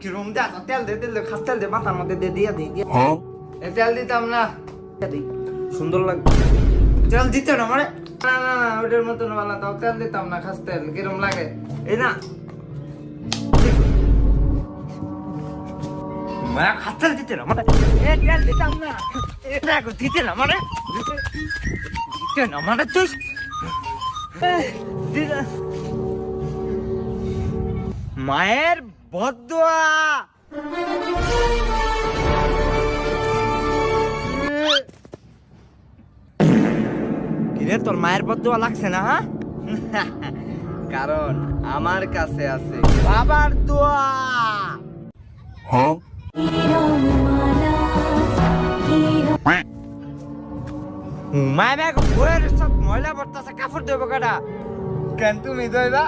কিরম দে তেল দে খাস তেল দে মাথার মধ্যে দিয়ে তেল দিতাম না সুন্দর লাগবে তেল দিতে না মানে না না না ওটার মতন বালা তাও তেল দিতাম না খাস তেল কিরম লাগে এই না মায়া খাস তেল দিতে না মানে তেল দিতাম না এটা দিতে না মানে দিতে না মানে তুই মায়ের বদদোয়া কিরে তোর মায়ের বদদোয়া লাগছে না কারণ আমার কাছে আছে বাবার দোয়া মায়ের বইয়ের সব ময়লা পড়তেছে কাপড় দেবো কাটা কেন তুমি দইবা